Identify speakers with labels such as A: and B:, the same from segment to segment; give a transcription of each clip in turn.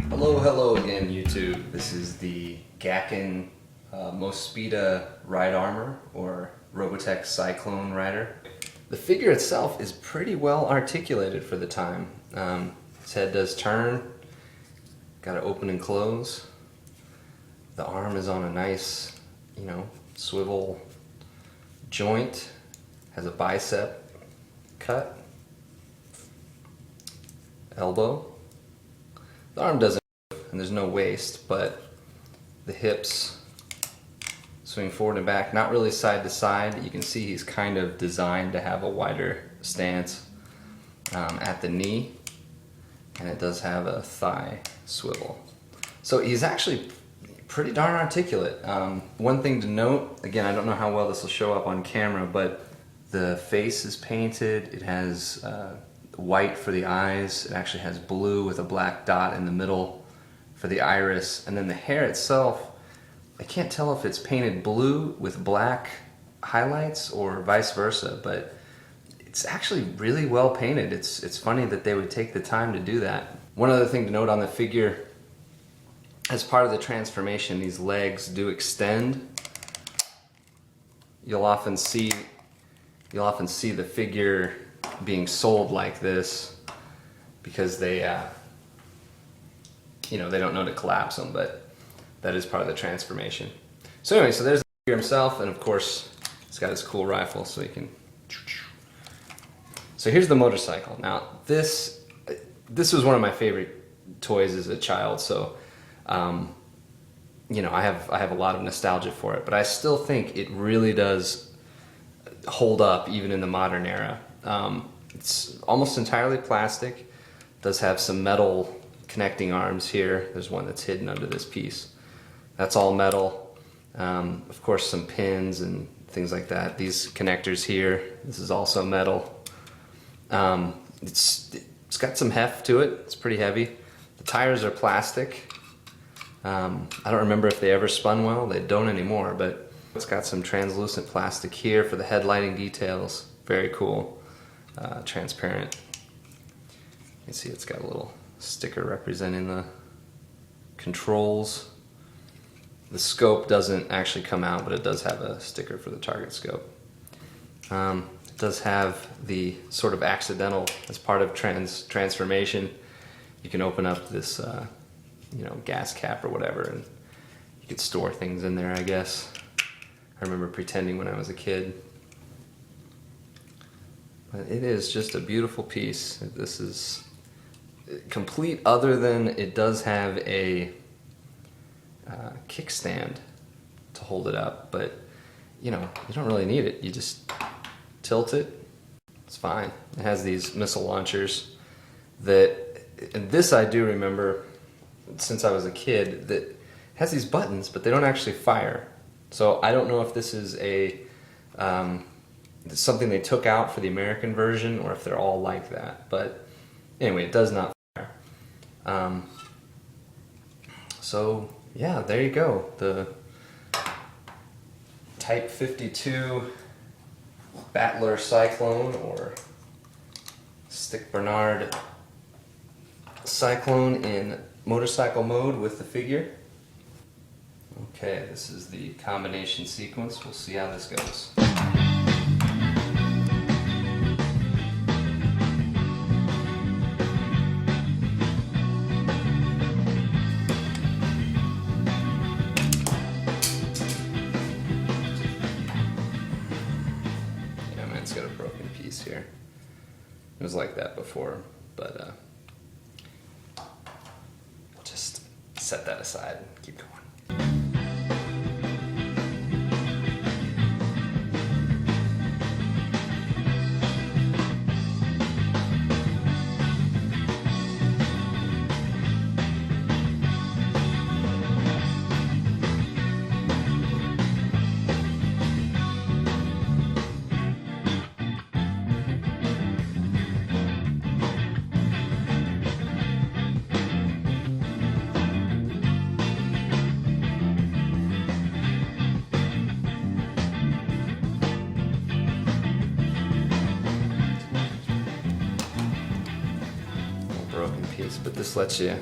A: Hello again, YouTube. This is the Gakken Mospeada ride armor, or Robotech Cyclone rider. The figure itself is pretty well articulated for the time. His head does turn, got to open and close. The arm is on a nice, swivel joint, has a bicep cut, elbow. The arm doesn't move, and there's no waist, but the hips swing forward and back, not really side to side. You can see he's kind of designed to have a wider stance at the knee, and it does have a thigh swivel. So he's actually pretty darn articulate. One thing to note, again, I don't know how well this will show up on camera, but the face is painted. It has white for the eyes. It actually has blue with a black dot in the middle for the iris. And then the hair itself, I can't tell if it's painted blue with black highlights or vice versa, but it's actually really well painted. It's funny that they would take the time to do that. One other thing to note on the figure, as part of the transformation, these legs do extend. You'll often see the figure being sold like this because they don't know to collapse them, but that is part of the transformation. So anyway, so there's the figure himself, and of course he's got his cool rifle so he can. So here's the motorcycle. Now this was one of my favorite toys as a child, so I have a lot of nostalgia for it, but I still think it really does hold up even in the modern era. It's almost entirely plastic. Does have some metal connecting arms here. There's one that's hidden under this piece. That's all metal. Of course, some pins and things like that. These connectors here, this is also metal. It's got some heft to it. It's pretty heavy. The tires are plastic. I don't remember if they ever spun well. They don't anymore, but it's got some translucent plastic here for the headlighting details. Very cool. Transparent. You can see it's got a little sticker representing the controls. The scope doesn't actually come out, but it does have a sticker for the target scope. It does have the sort of accidental, as part of transformation, you can open up this gas cap or whatever, and you could store things in there, I guess. I remember pretending when I was a kid. But it is just a beautiful piece. This is complete, other than it does have a kickstand to hold it up, but you don't really need it. You just tilt it, it's fine. It has these missile launchers and this I do remember since I was a kid, that it has these buttons, but they don't actually fire. So I don't know if this is something they took out for the American version, or if they're all like that. But anyway, it does not fire. So yeah, there you go. The Type 52 Battler Cyclone, or Stick Bernard Cyclone in motorcycle mode with the figure. Okay, this is the combination sequence. We'll see how this goes. Yeah, mine's got a broken piece here. It was like that before, but just set that aside and keep going. But this lets you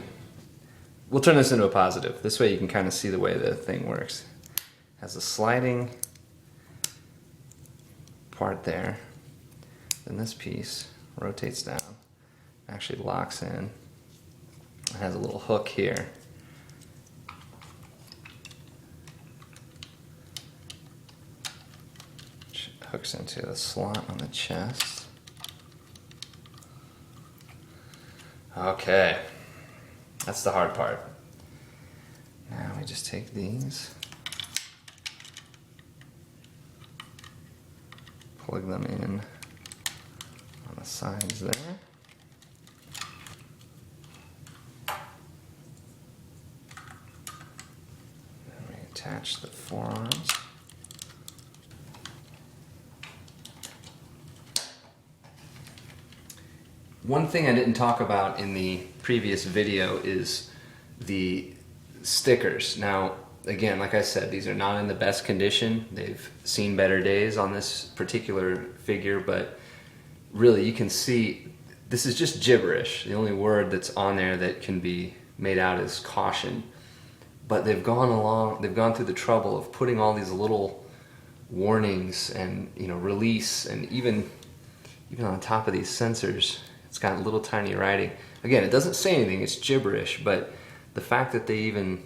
A: we'll turn this into a positive. This way you can kind of see the way the thing works. Has a sliding part there. Then this piece rotates down, actually locks in. It has a little hook here. Which hooks into the slot on the chest. Okay, that's the hard part. Now we just take these, plug them in on the sides there. Then we attach the forearms. One thing I didn't talk about in the previous video is the stickers. Now, again, like I said, these are not in the best condition. They've seen better days on this particular figure, but really you can see this is just gibberish. The only word that's on there that can be made out is caution. But they've gone through the trouble of putting all these little warnings and, you know, release, and even on top of these sensors, it's got little tiny writing. Again, it doesn't say anything, it's gibberish, but the fact that they even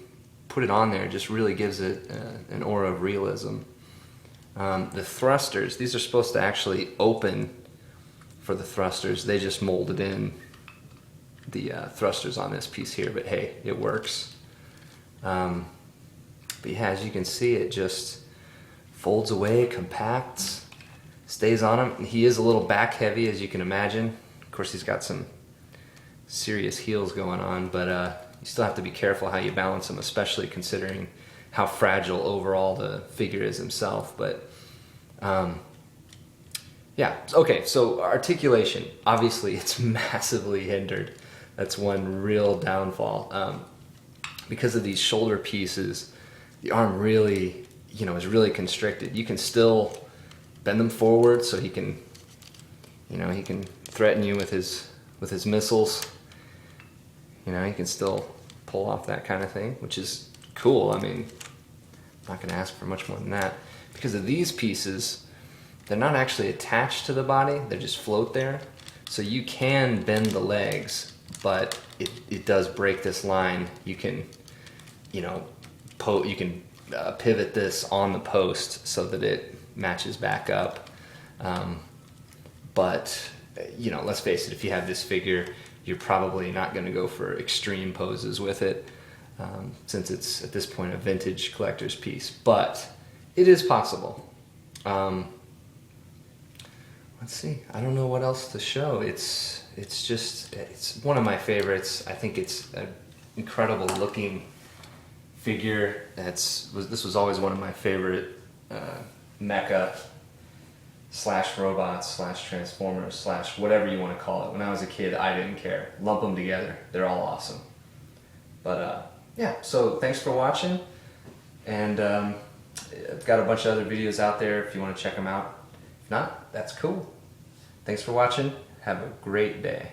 A: put it on there just really gives it an aura of realism. The thrusters, these are supposed to actually open for the thrusters. They just molded in the thrusters on this piece here, but hey, it works. But yeah, as you can see, it just folds away, compacts, stays on him. He is a little back heavy, as you can imagine. Of course, he's got some serious heels going on, but you still have to be careful how you balance him, especially considering how fragile overall the figure is himself. But yeah, okay, so articulation, obviously it's massively hindered. That's one real downfall. Because of these shoulder pieces, the arm really, you know, is really constricted. You can still bend them forward so he can, you know, he can threaten you with his missiles. You know, he can still pull off that kind of thing, which is cool. I mean, I'm not gonna ask for much more than that. Because of these pieces, they're not actually attached to the body, they just float there. So you can bend the legs, but it does break this line. You can, you know, pivot this on the post so that it matches back up. But, you know, let's face it, if you have this figure, you're probably not going to go for extreme poses with it, since it's at this point a vintage collector's piece. But it is possible. Let's see. I don't know what else to show. It's one of my favorites. I think it's an incredible looking figure. This was always one of my favorite mecha slash robots slash transformers slash whatever you want to call it. When I was a kid, I didn't care. Lump them together. They're all awesome. But yeah, so thanks for watching. And I've got a bunch of other videos out there if you want to check them out. If not, that's cool. Thanks for watching. Have a great day.